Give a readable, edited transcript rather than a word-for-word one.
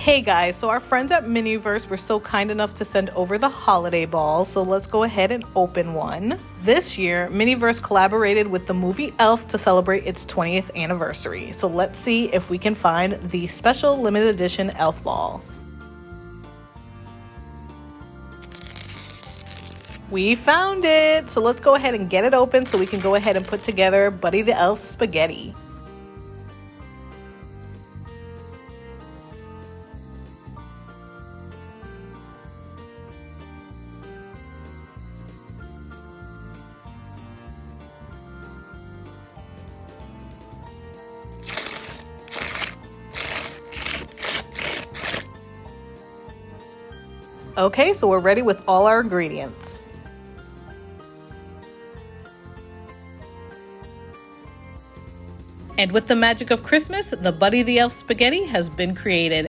Hey guys, so our friends at Miniverse were so kind enough to send over the holiday ball, so let's go ahead and open one. This year, Miniverse collaborated with the movie Elf to celebrate its 20th anniversary. So let's see if we can find the special limited edition Elf ball. We found it! So let's go ahead and get it open so we can go ahead and put together Buddy the Elf's spaghetti. Okay, so we're ready with all our ingredients. And with the magic of Christmas, the Buddy the Elf spaghetti has been created.